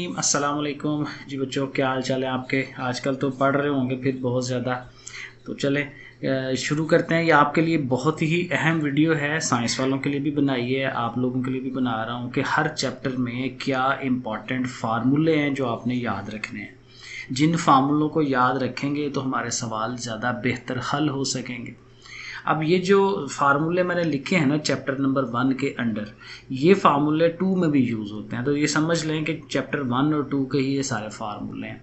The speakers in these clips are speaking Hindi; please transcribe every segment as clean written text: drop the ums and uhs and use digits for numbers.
अस्सलाम वालेकुम जी बच्चों, क्या हाल चाल है आपके। आजकल तो पढ़ रहे होंगे फिर बहुत ज़्यादा। तो चलें शुरू करते हैं। ये आपके लिए बहुत ही अहम वीडियो है, साइंस वालों के लिए भी बनाई है, आप लोगों के लिए भी बना रहा हूँ कि हर चैप्टर में क्या इम्पॉर्टेंट फार्मूले हैं जो आपने याद रखने हैं। जिन फार्मूलों को याद रखेंगे तो हमारे सवाल ज़्यादा बेहतर हल हो सकेंगे। अब ये जो फार्मूले मैंने लिखे हैं ना चैप्टर नंबर 1 के अंडर, ये फार्मूले 2 में भी यूज़ होते हैं। तो ये समझ लें कि चैप्टर 1 और 2 के ही ये सारे फार्मूले हैं।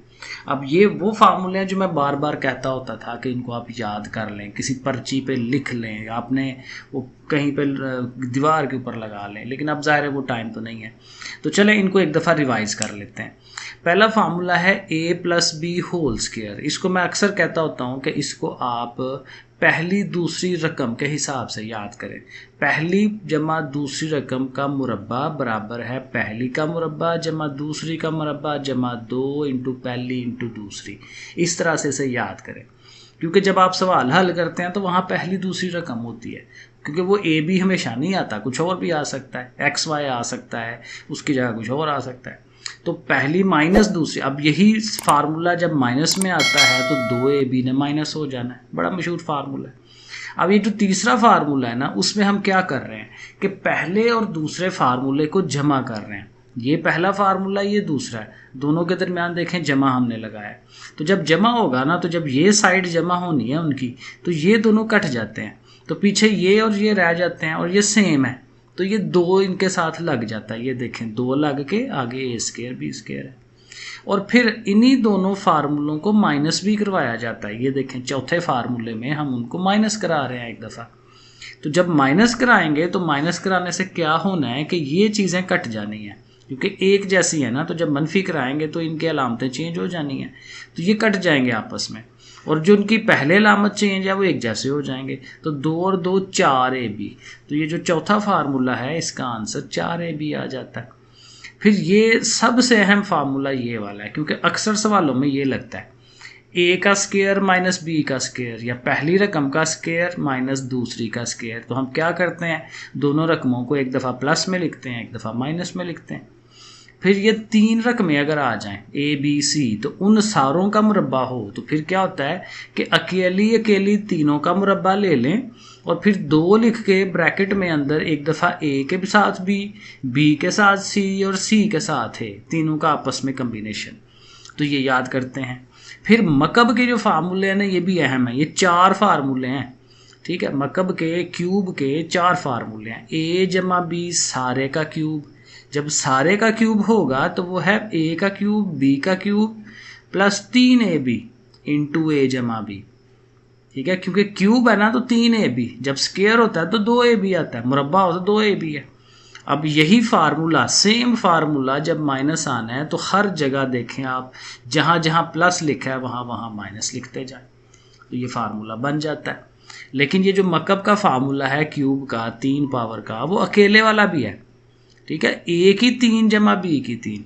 अब ये वो फार्मूले हैं जो मैं बार बार कहता होता था कि इनको आप याद कर लें, किसी पर्ची पे लिख लें, आपने वो कहीं पे दीवार के ऊपर लगा लें, लेकिन अब ज़ाहिर है वो टाइम तो नहीं है। तो चलें इनको एक दफ़ा रिवाइज़ कर लेते हैं। पहला फार्मूला है a+b²। इसको मैं अक्सर कहता होता हूँ कि इसको आप पहली दूसरी रकम के हिसाब से याद करें। पहली जमा दूसरी रकम का मुरब्बा बराबर है पहली का मुरब्बा जमा दूसरी का मुरब्बा जमा 2 इंटू पहली इंटू दूसरी। इस तरह से इसे याद करें, क्योंकि जब आप सवाल हल करते हैं तो वहाँ पहली दूसरी रकम होती है, क्योंकि वो ए बी हमेशा नहीं आता, कुछ और भी आ सकता है, एक्स वाई आ सकता है, उसकी जगह कुछ और आ सकता है। तो पहली माइनस दूसरी, अब यही फार्मूला जब माइनस में आता है तो 2ab ने माइनस हो जाना है, बड़ा मशहूर फार्मूला है। अब ये जो तीसरा फार्मूला है ना, उसमें हम क्या कर रहे हैं कि पहले और दूसरे फार्मूले को जमा कर रहे हैं। ये पहला फार्मूला, ये दूसरा है, दोनों के दरमियान देखें जमा हमने लगाया। तो जब जमा होगा ना, तो जब ये साइड जमा होनी है उनकी, तो ये दोनों कट जाते हैं, तो पीछे ये और ये रह जाते हैं, और ये सेम है तो ये 2 इनके साथ लग जाता है। ये देखें 2 लग के आगे a² b² है। और फिर इन्हीं दोनों फार्मूलों को माइनस भी करवाया जाता है। ये देखें चौथे फार्मूले में हम उनको माइनस करा रहे हैं एक दफ़ा। तो जब माइनस कराएंगे तो माइनस कराने से क्या होना है कि ये चीज़ें कट जानी हैं, क्योंकि एक जैसी है ना। तो जब मनफी कराएंगे तो इनकी अलामतें चेंज हो जानी हैं, तो ये कट जाएंगे आपस में, और जो उनकी पहले अलामत चेंज है वो एक जैसे हो जाएंगे। तो 2 और 2 4ab। तो ये जो चौथा फार्मूला है इसका आंसर 4ab आ जाता है। फिर ये सबसे अहम फार्मूला ये वाला है, क्योंकि अक्सर सवालों में ये लगता है a² माइनस b², या पहली रकम का स्क्वायर माइनस दूसरी का स्क्वायर। तो हम क्या करते हैं, दोनों रकमों को एक दफ़ा प्लस में लिखते हैं, एक दफ़ा माइनस में लिखते हैं। फिर ये 3 रकमें अगर आ जाएं a b c, तो उन सारों का मुरब्बा हो, तो फिर क्या होता है कि अकेली अकेली तीनों का मुरब्बा ले लें, और फिर 2 लिख के ब्रैकेट में अंदर एक दफ़ा a के साथ b के साथ c और c के साथ a, तीनों का आपस में कम्बिनेशन। तो ये याद करते हैं। फिर मकब के जो फार्मूले हैं ना, ये भी अहम है। ये 4 फार्मूले हैं, ठीक है। मकब के क्यूब के 4 फार्मूले हैं। a जमा b सारे का क्यूब, जब सारे का क्यूब होगा तो वो है a का क्यूब b का cube plus 3ab into a जमा b, ठीक है। क्योंकि क्यूब है ना तो 3ab, जब स्क्वायर होता है तो 2ab आता है, मुरब्बा होता है 2ab है। अब यही फार्मूला, सेम फार्मूला जब माइनस आना है तो हर जगह देखें आप, जहाँ जहाँ प्लस लिखा है वहाँ वहाँ माइनस लिखते जाए, तो ये फार्मूला बन जाता है। लेकिन ये जो मकब का फार्मूला है क्यूब का 3 पावर का, वो अकेले वाला भी है, ठीक है। a की 3 जमा b की 3,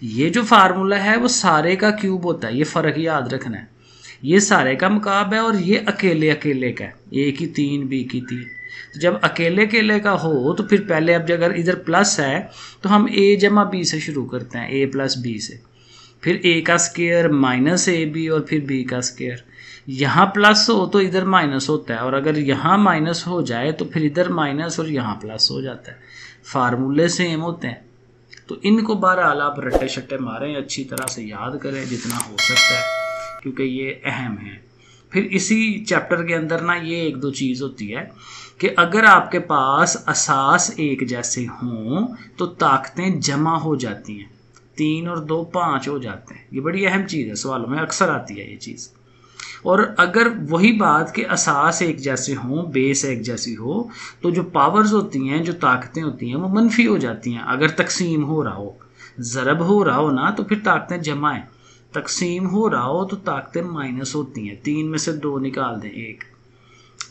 ये जो फार्मूला है वो सारे का क्यूब होता है, ये फ़र्क याद रखना है। ये सारे का मुकाब है और ये अकेले अकेले का है, a की 3 b की 3। तो जब अकेले अकेले का हो तो फिर पहले, अब अगर इधर प्लस है तो हम a जमा b से शुरू करते हैं, a प्लस b से, फिर a का स्क्वायर माइनस ab और फिर b का स्क्वायर। यहाँ प्लस हो तो इधर माइनस होता है, और अगर यहाँ माइनस हो जाए तो फिर इधर माइनस और यहाँ प्लस हो जाता है। फार्मूले सेम होते हैं, तो इनको बहरहाल आप रट्टे शट्टे मारें, अच्छी तरह से याद करें जितना हो सकता है, क्योंकि ये अहम है। फिर इसी चैप्टर के अंदर ना ये 1-2 चीज़ होती है कि अगर आपके पास असास एक जैसे हों तो ताकतें जमा हो जाती हैं, 3 और 2 5 हो जाते हैं। ये बड़ी अहम चीज़ है, सवालों में अक्सर आती है ये चीज़। और अगर वही बात कि असास एक जैसे हों, बेस एक जैसी हो, तो जो पावर्स होती हैं, जो ताकतें होती हैं, वो मनफी हो जाती हैं। अगर तकसीम हो रहा हो, ज़रब हो रहा हो ना, तो फिर ताकतें जमा हैं। तकसीम हो रहा हो तो ताकतें माइनस होती हैं। 3 में से 2 निकाल दें, 1,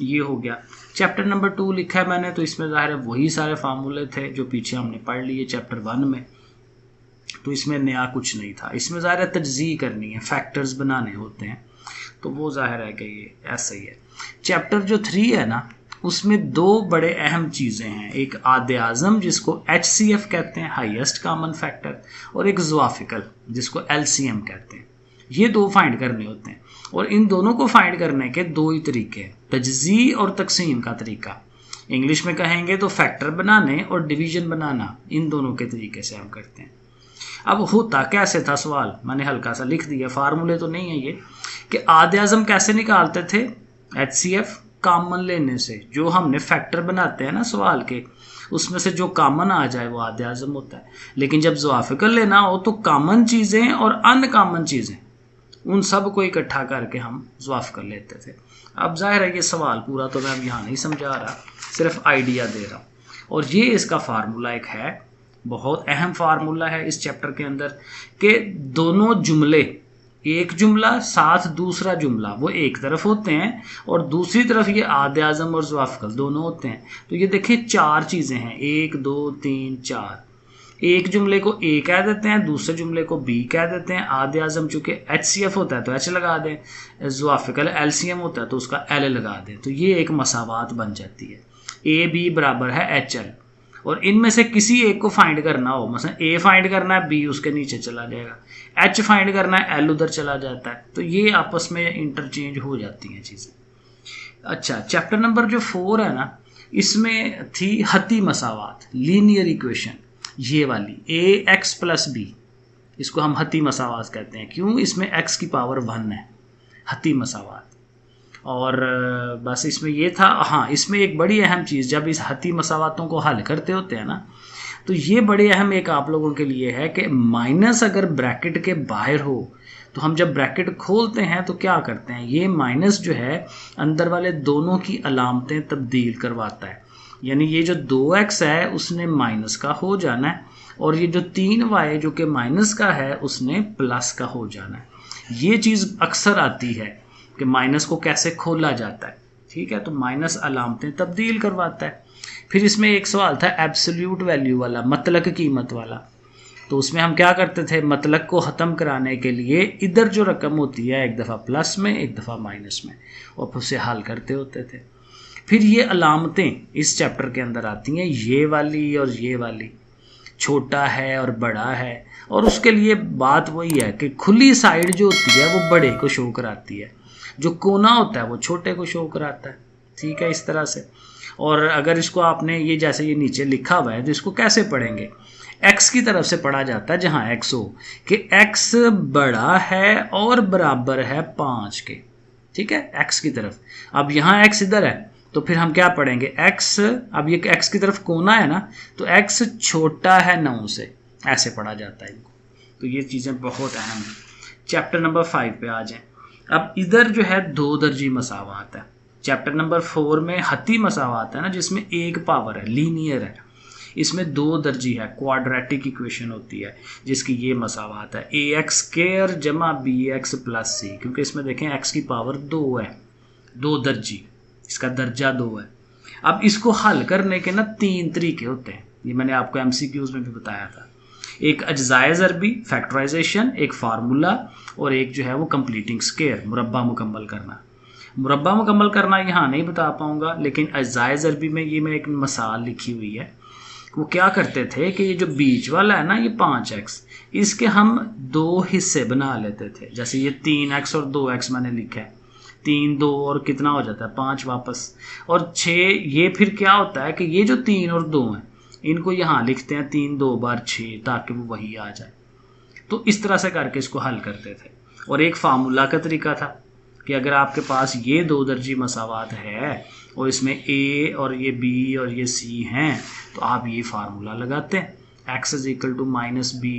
ये हो गया। चैप्टर नंबर 2 लिखा है मैंने, तो इसमें ज़ाहिर है वही सारे फार्मूले थे जो पीछे हमने पढ़ लिए चैप्टर 1 में, तो इसमें नया कुछ नहीं था। इसमें ज़ाहिर है तजज़ी करनी है, फैक्टर्स बनाने होते हैं, तो वो ज़ाहिर है कि ये ऐसा ही है। चैप्टर जो 3 है ना, उसमें दो बड़े अहम चीज़ें हैं, एक आदे आज़म जिसको HCF कहते हैं, हाईएस्ट कॉमन फैक्टर, और एक ज़वाफिकल जिसको LCM कहते हैं। ये दो फाइंड करने होते हैं और इन दोनों को फाइंड करने के दो ही तरीके हैं, तजज़ी और तकसीम का तरीका। इंग्लिश में कहेंगे तो फैक्टर बनाने और डिवीज़न बनाना, इन दोनों के तरीके से हम करते हैं। अब होता कैसे था सवाल, मैंने हल्का सा लिख दिया, फार्मूले तो नहीं है ये, कि आदे आज़म कैसे निकालते थे, HCF कॉमन लेने से। जो हमने फैक्टर बनाते हैं ना सवाल के, उसमें से जो कॉमन आ जाए वो आदे आज़म होता है। लेकिन जब ज़वाफिकल लेना हो तो कॉमन चीज़ें और अनकॉमन चीज़ें, उन सब को इकट्ठा करके हम ज़वाफिकल लेते थे। अब जाहिर है ये सवाल पूरा तो मैं अब यहाँ नहीं समझा रहा, सिर्फ आइडिया दे रहा हूँ। और ये इसका फार्मूला एक है, बहुत अहम फार्मूला है इस चैप्टर के अंदर, कि दोनों जुमले, एक जुमला साथ दूसरा जुमला, वो एक तरफ होते हैं और दूसरी तरफ ये आदे आज़म और ज़वाफिकल दोनों होते हैं। तो ये देखें चार चीज़ें हैं, 1 2 3 4। एक जुमले को A कह देते हैं, दूसरे जुमले को B कह देते हैं। आदे आज़म चूँकि HCF होता है तो H लगा दें, ज़वाफिकल LCM होता है तो उसका L लगा दें। तो ये एक मसावात बन जाती है, AB बराबर है HL। और इनमें से किसी एक को फाइंड करना हो, मतलब A फाइंड करना है, B उसके नीचे चला जाएगा, H फाइंड करना है, L उधर चला जाता है। तो ये आपस में इंटरचेंज हो जाती हैं चीज़ें। अच्छा, चैप्टर नंबर जो 4 है ना, इसमें थी हती मसावात, लीनियर इक्वेशन, ये वाली AX + B, इसको हम हती मसावात कहते हैं। क्यों? इसमें x की पावर 1 है, हती मसावात। और बस इसमें ये था। हाँ, इसमें एक बड़ी अहम चीज़, जब इस हती मसावातों को हल करते होते हैं ना, तो ये बड़े अहम एक आप लोगों के लिए है कि माइनस अगर ब्रैकेट के बाहर हो तो हम जब ब्रैकेट खोलते हैं तो क्या करते हैं, ये माइनस जो है अंदर वाले दोनों की अलामतें तब्दील करवाता है। यानी ये जो 2x है उसने माइनस का हो जाना है, और ये जो 3y जो कि माइनस का है उसने प्लस का हो जाना है। ये चीज़ अक्सर आती है कि माइनस को कैसे खोला जाता है। ठीक है, तो माइनस अलामतें तब्दील करवाता है। फिर इसमें एक सवाल था एब्सोल्यूट वैल्यू वाला, मतलब कीमत वाला। तो उसमें हम क्या करते थे, मतलब को ख़त्म कराने के लिए इधर जो रकम होती है एक दफ़ा प्लस में एक दफ़ा माइनस में, और फिर उसे हल करते होते थे। फिर ये अलामतें इस चैप्टर के अंदर आती हैं, ये वाली और ये वाली, छोटा है और बड़ा है। और उसके लिए बात वही है कि खुली साइड जो होती है वो बड़े को शो कराती है, जो कोना होता है वो छोटे को शो कराता है। ठीक है, इस तरह से। और अगर इसको आपने ये जैसे ये नीचे लिखा हुआ है तो इसको कैसे पढ़ेंगे, x की तरफ से पढ़ा जाता है जहाँ x हो, कि x बड़ा है और बराबर है 5 के। ठीक है, x की तरफ। अब यहाँ x इधर है तो फिर हम क्या पढ़ेंगे, x, अब ये x की तरफ कोना है ना, तो x छोटा है 9 से, ऐसे पढ़ा जाता है इनको। तो ये चीज़ें बहुत अहम हैं। चैप्टर नंबर 5 पे आ जाएं। अब इधर जो है 2 दर्जी मसावात है। चैप्टर नंबर 4 में हती मसावात है ना, जिसमें एक पावर है, लीनियर है। इसमें 2 दर्जी है, क्वाड्रेटिक इक्वेशन होती है, जिसकी ये मसावात है AX² + BX + C, क्योंकि इसमें देखें x की पावर 2 है, 2 दर्जी, इसका दर्जा 2 है। अब इसको हल करने के ना 3 तरीके होते हैं, ये मैंने आपको MCQs में भी बताया था। एक अज्जाए ज़रबी फैक्टराइजेशन, एक फार्मूला, और एक जो है वो कंप्लीटिंग स्क्वायर, मुरब्बा मुकम्मल करना। मुरब्बा मुकम्मल करना यहाँ नहीं बता पाऊँगा, लेकिन अज्जाए ज़रबी में ये मैं एक मिसाल लिखी हुई है। वो क्या करते थे कि ये जो बीच वाला है ना, ये 5x, इसके हम 2 हिस्से बना लेते थे। जैसे ये 3x और 2x मैंने लिखा है, 3 2 और कितना हो जाता है 5 वापस, और 6। ये फिर क्या होता है कि ये जो 3 और 2 हैं इनको यहाँ लिखते हैं 3 2 बार 6, ताकि वो वही आ जाए। तो इस तरह से करके इसको हल करते थे। और एक फार्मूला का तरीका था कि अगर आपके पास ये 2 दर्जी मसावात है और इसमें A और ये B और ये C हैं, तो आप ये फार्मूला लगाते हैं, x = -b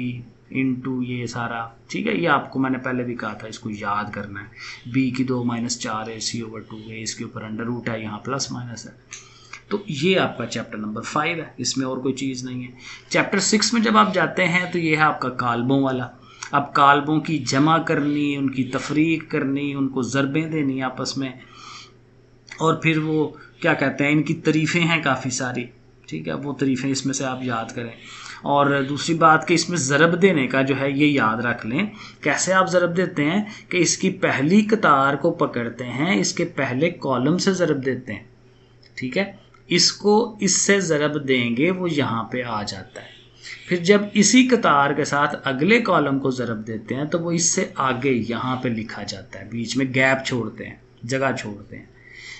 इंटू ये सारा। ठीक है, ये आपको मैंने पहले भी कहा था, इसको याद करना है। b की 2 - 4 है, c/2 है, इसके ऊपर √ है, यहाँ प्लस माइनस है। तो ये आपका चैप्टर नंबर 5 है, इसमें और कोई चीज़ नहीं है। चैप्टर 6 में जब आप जाते हैं तो ये है आपका काल्बों वाला। अब काल्बों की जमा करनी, उनकी तफरीक करनी, उनको ज़रबें देनी आपस में, और फिर वो क्या कहते हैं, इनकी तारीफ़ें हैं काफ़ी सारी। ठीक है, वो तारीफ़ें इसमें से आप याद करें। और दूसरी बात कि इसमें ज़रब देने का जो है ये याद रख लें। कैसे आप ज़रब देते हैं कि इसकी पहली कतार को पकड़ते हैं, इसके पहले कॉलम से ज़रब देते हैं, ठीक है। इसको इससे ज़रब देंगे वो यहाँ पे आ जाता है। फिर जब इसी कतार के साथ अगले कॉलम को ज़रब देते हैं तो वो इससे आगे यहाँ पे लिखा जाता है, बीच में गैप छोड़ते हैं, जगह छोड़ते हैं।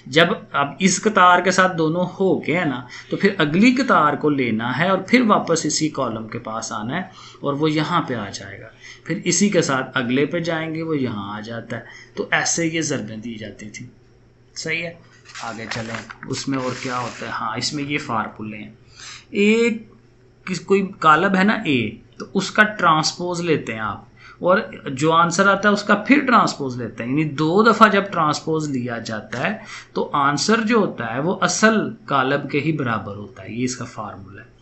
जब अब इस कतार के साथ दोनों हो गए ना तो फिर अगली कतार को लेना है और फिर वापस इसी कॉलम के पास आना है और वो यहाँ पे आ जाएगा। फिर इसी के साथ अगले पे जाएंगे, वो यहाँ आ जाता है। तो ऐसे ये ज़रबें दी जाती थी। सही है, आगे चलें। उसमें और क्या होता है, हाँ इसमें ये फार्मूले हैं। एक कोई कालब है ना ए, तो उसका ट्रांसपोज लेते हैं आप और जो आंसर आता है उसका फिर ट्रांसपोज लेते हैं। यानी 2 दफ़ा जब ट्रांसपोज लिया जाता है तो आंसर जो होता है वो असल कालब के ही बराबर होता है। ये इसका फार्मूला है।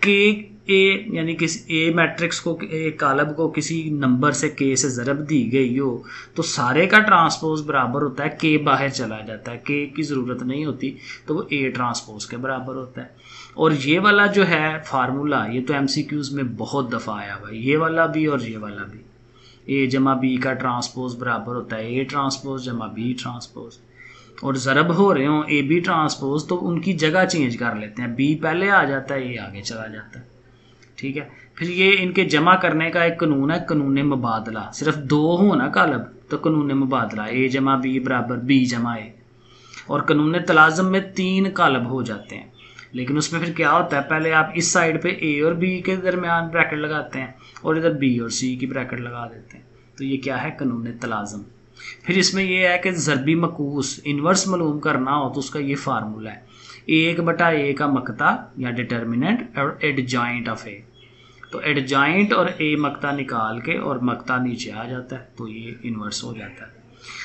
के ए यानी किसी ए मैट्रिक्स को, ए कालब को किसी नंबर से के से ज़रब दी गई हो तो सारे का ट्रांसपोज बराबर होता है। के बाहर चला जाता है, के की ज़रूरत नहीं होती, तो वो ए ट्रांसपोज के बराबर होता है। और ये वाला जो है फार्मूला, ये तो MCQs में बहुत दफ़ा आया हुआ है, ये वाला भी और ये वाला भी। ए जमा बी का ट्रांसपोज बराबर होता है ए ट्रांसपोज जमा बी ट्रांसपोज। और ज़रब हो रहे हों ए बी ट्रांसपोज तो उनकी जगह चेंज कर लेते हैं, बी पहले आ जाता है, ए आगे चला जाता है। ठीक है। फिर ये इनके जमा करने का एक कानून है, कानून मुबादला। सिर्फ 2 हो ना कालब तो कानून मुबादला, ए जमा बी बराबर बी जमा ए। और कानून तलाज़म में 3 कालब हो जाते हैं। लेकिन उसमें फिर क्या होता है, पहले आप इस साइड पे ए और बी के दरमियान ब्रैकेट लगाते हैं और इधर बी और सी की ब्रैकेट लगा देते हैं। तो ये क्या है, कानून तलाज़म। फिर इसमें ये है कि ज़रबी मकूस इन्वर्स मालूम करना हो तो उसका ये फार्मूला है, 1/a का मकता या डिटर्मिनेंट और एडजॉइंट ऑफ ए। तो एडजॉइंट और ए मकता निकाल के और मकता नीचे आ जाता है, तो ये इन्वर्स हो जाता है।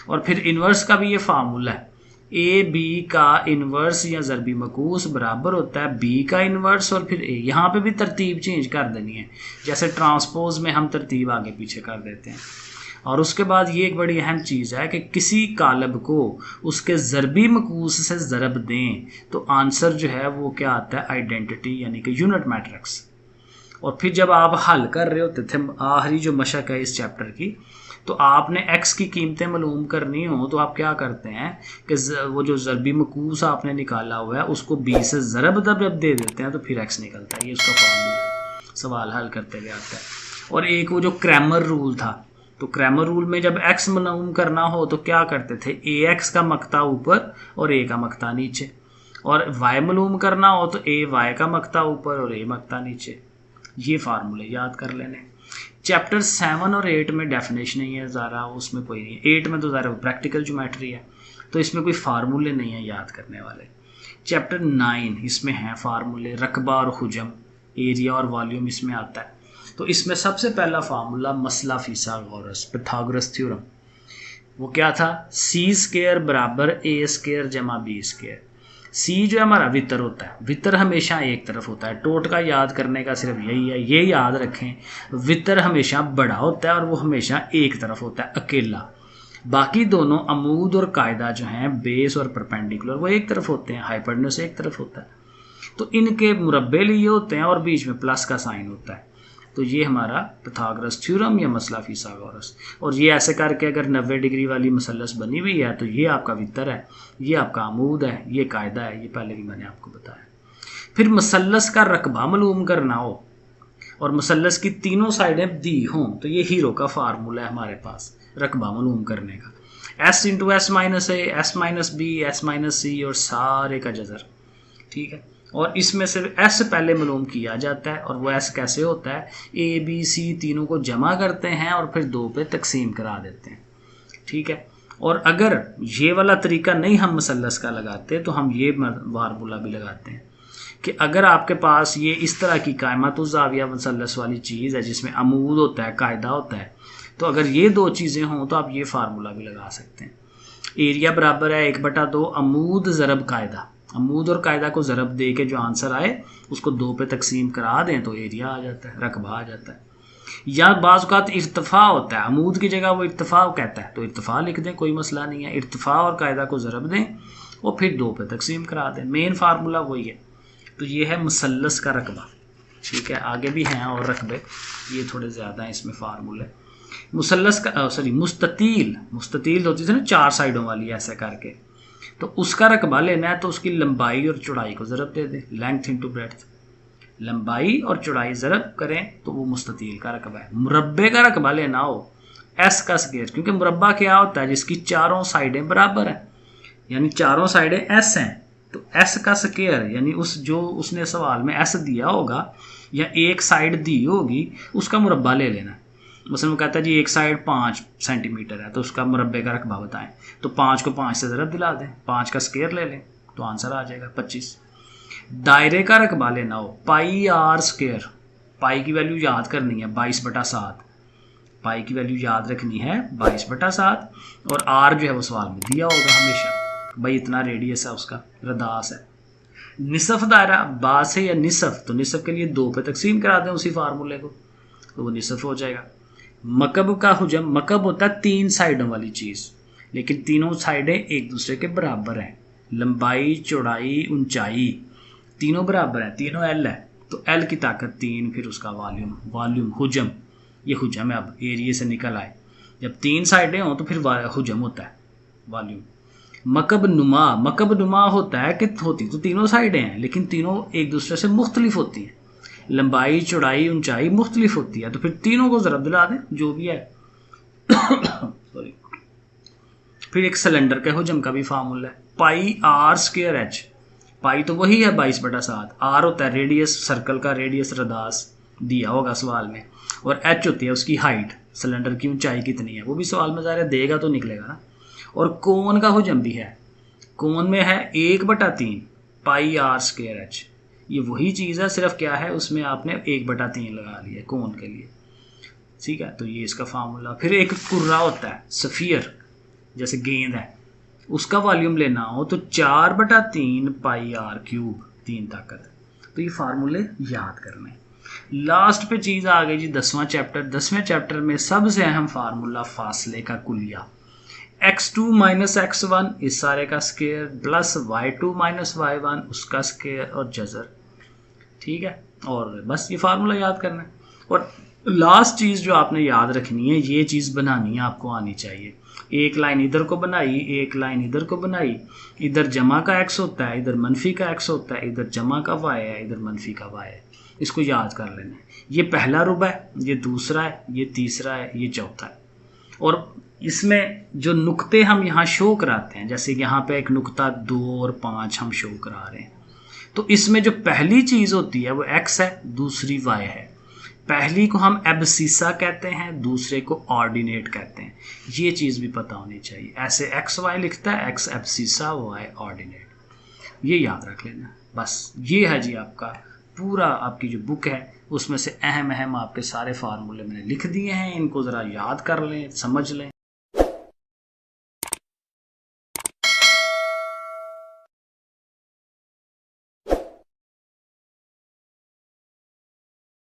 और फिर इन्वर्स का भी ये फार्मूला है, ए बी का इन्वर्स या ज़रबी मकूस बराबर होता है बी का इन्वर्स और फिर ए। यहाँ पे भी तरतीब चेंज कर देनी है, जैसे ट्रांसपोज में हम तरतीब आगे पीछे कर देते हैं। और उसके बाद ये एक बड़ी अहम चीज़ है कि किसी कालब को उसके ज़रबी मकूस से ज़रब दें तो आंसर जो है वो क्या आता है, आइडेंटिटी यानी कि यूनिट मैट्रिक्स। और फिर जब आप हल कर रहे होते थे, आखिरी जो मशक है इस चैप्टर की, तो आपने x की कीमतें मालूम करनी हो तो आप क्या करते हैं कि वो जो ज़रबी मकूस आपने निकाला हुआ है उसको b से ज़रब दे देते हैं तो फिर x निकलता है। ये उसका फॉर्मूला सवाल हल करते हुए आता है। और एक वो जो क्रैमर रूल था, तो क्रैमर रूल में जब x मालूम करना हो तो क्या करते थे, ax का मकता ऊपर और a का मकता नीचे। और y मालूम करना हो तो ay का मकता ऊपर और a मकता नीचे। ये फार्मूले याद कर लेने। चैप्टर 7 और 8 में डेफिनेशन नहीं है ज़रा, उसमें कोई नहीं है। 8 में तो ज़रा प्रैक्टिकल ज्योमेट्री है तो इसमें कोई फार्मूले नहीं है याद करने वाले। चैप्टर 9 इसमें है फार्मूले, रकबा और हुजम, एरिया और वॉल्यूम इसमें आता है। तो इसमें सबसे पहला फार्मूला मसला फिसागोरस, पिथागोरस थ्योरम। वो क्या था, c² बराबर a² जमा b²। सी जो है हमारा वितर होता है, वितर हमेशा एक तरफ होता है। टोट का याद करने का सिर्फ यही है, ये याद रखें, वितर हमेशा बड़ा होता है और वो हमेशा एक तरफ होता है अकेला। बाकी दोनों अमूद और कायदा जो हैं, बेस और परपेंडिकुलर, वो एक तरफ होते हैं, हाइपोटेन्यूस एक तरफ होता है। तो इनके मुरब्बे लिए होते हैं और बीच में प्लस का साइन होता है। तो ये हमारा पिथागोरस थ्योरम या मसला फिसागोरस। और ये ऐसे करके अगर 90 डिग्री वाली मसलस बनी हुई है तो ये आपका वितर है, ये आपका अमूद है, ये कायदा है, ये पहले भी मैंने आपको बताया। फिर मसलस का रकबा मालूम करना हो और मसलस की तीनों साइडें दी हों तो ये हीरो का फार्मूला है हमारे पास रकबा मालूम करने का, s × s - a, s - b, s - c और सारे का जज़र। ठीक है। और इसमें से s पहले मालूम किया जाता है और वो s कैसे होता है, a b c तीनों को जमा करते हैं और फिर 2 पे तकसीम करा देते हैं। ठीक है। और अगर ये वाला तरीका नहीं हम मसलस का लगाते तो हम ये फार्मूला भी लगाते हैं कि अगर आपके पास ये इस तरह की कायमतुज़्ज़ाविया मसलस वाली चीज़ है जिसमें अमूद होता है, कायदा होता है, तो अगर ये 2 चीज़ें हों तो आप ये फार्मूला भी लगा सकते हैं। एरिया बराबर है 1/2 अमूद ज़रब कायदा। अमूद और कायदा को ज़रब दे के जो आंसर आए उसको 2 पे तकसीम करा दें तो एरिया आ जाता है, रकबा आ जाता है। या बाज़ औक़ात इर्तिफ़ा होता है, अमूद की जगह वो इर्तिफ़ा कहता है तो इर्तिफ़ा लिख दें, कोई मसला नहीं है। इर्तिफ़ा और कायदा को ज़रब दें और फिर 2 पे तकसीम करा दें। मेन फार्मूला वही है। तो ये है मुसल्लस का रकबा। ठीक है। आगे भी हैं और रकबे, ये थोड़े ज़्यादा हैं इसमें फार्मूले। मुसल्लस का मुस्ततील होती थी ना 4 साइडों वाली ऐसे करके, तो उसका रकबा लेना है तो उसकी लंबाई और चौड़ाई को ज़रब दे दें, लेंथ इंटू ब्रेड्थ। लंबाई और चौड़ाई ज़रब करें तो वो मुस्ततील का रकबा है। मुरब्बे का रकबा लेना हो एस का स्क्वायर, क्योंकि मुरब्बा क्या होता है, जिसकी चारों साइडें बराबर हैं, यानी चारों साइडें एस हैं, तो एस का स्क्वायर यानी उस जो उसने सवाल में एस दिया होगा या एक साइड दी होगी उसका मुरब्बा ले लेना। मसलन वो कहता है जी एक साइड 5 सेंटीमीटर है तो उसका मुरब्बे का रकबा बताएं, तो 5 को 5 से ज़रब दिला दें, 5 का स्क्वायर ले लें तो आंसर आ जाएगा 25। दायरे का रकबा लेना हो पाई आर स्क्वायर, पाई की वैल्यू याद करनी है 22/7, पाई की वैल्यू याद रखनी है 22/7 और आर जो है वो सवाल में दिया होगा हमेशा, भाई इतना रेडियस है उसका, रदास है। निसफ दायरा बा से या निसफ, तो निसफ के लिए 2 पे तकसीम करा दें उसी फार्मूले को तो वो निसफ हो जाएगा। मकब का हुजम, मकब होता है 3 साइडों वाली चीज़, लेकिन तीनों साइडें एक दूसरे के बराबर हैं, लंबाई चौड़ाई ऊंचाई तीनों बराबर हैं, तीनों एल है तो एल की ताकत 3, फिर उसका वॉल्यूम, वॉल्यूम हुजम, ये हुजम है। अब एरिए से निकल आए, जब 3 साइडें हों तो फिर हुजम होता है वॉल्यूम। मकब नुमा, मकब नुमा होता है कि होती तो तीनों साइडें हैं लेकिन तीनों एक दूसरे से मुख्तलिफ होती हैं, लंबाई चौड़ाई ऊंचाई मुख्तलिफ होती है, तो फिर तीनों को ज़रब दिला दें जो भी है सॉरी। फिर एक सिलेंडर के हुजम का भी फार्मूला है पाई आर स्क्वायर एच, पाई तो वही है 22/7, आर होता है रेडियस, सर्कल का रेडियस रदास दिया होगा सवाल में, और एच होती है उसकी हाइट, सिलेंडर की ऊंचाई कितनी है वो भी सवाल में ज़ाहिर देगा तो निकलेगा ना। और कोन का हुजम भी है, कोन में है 1/3 पाई आर स्क्वायर एच, ये वही चीज़ है, सिर्फ क्या है उसमें आपने 1/3 लगा लिया कोन के लिए, ठीक है। तो ये इसका फार्मूला। फिर एक कुर्रा होता है सफ़ियर, जैसे गेंद है, उसका वॉल्यूम लेना हो तो 4/3 पाई आर क्यूब, 3 ताकत। तो ये फार्मूले याद करने। लास्ट पे चीज़ आ गई जी 10वां चैप्टर। 10वें चैप्टर में सबसे अहम फार्मूला फासले का कुलिया, x2 - x1 इस सारे का स्क्वायर प्लस y2 - y1 उसका स्क्वायर और जज़र, ठीक है। और बस ये फार्मूला याद करना है। और लास्ट चीज़ जो आपने याद रखनी है, ये चीज़ बनानी है आपको आनी चाहिए। एक लाइन इधर को बनाई, एक लाइन इधर को बनाई, इधर जमा का x होता है, इधर मनफी का x होता है, इधर जमा का y है, इधर मनफी का y है, इसको याद कर लेना है। ये पहला रुबा है, ये दूसरा है, ये तीसरा है, ये चौथा है। और इसमें जो नुक्ते हम यहाँ शो कराते हैं, जैसे कि यहाँ पे एक नुक्ता 2 और 5 हम शो करा रहे हैं, तो इसमें जो पहली चीज़ होती है वो x है, दूसरी y है। पहली को हम एब्सिसा कहते हैं, दूसरे को ऑर्डिनेट कहते हैं, ये चीज़ भी पता होनी चाहिए। ऐसे xy लिखता है, x एब्सिसा y ऑर्डिनेट, ये याद रख लेना। बस ये है जी आपका पूरा, आपकी जो बुक है उसमें से अहम आपके सारे फार्मूले मैंने लिख दिए हैं, इनको ज़रा याद कर लें, समझ लें।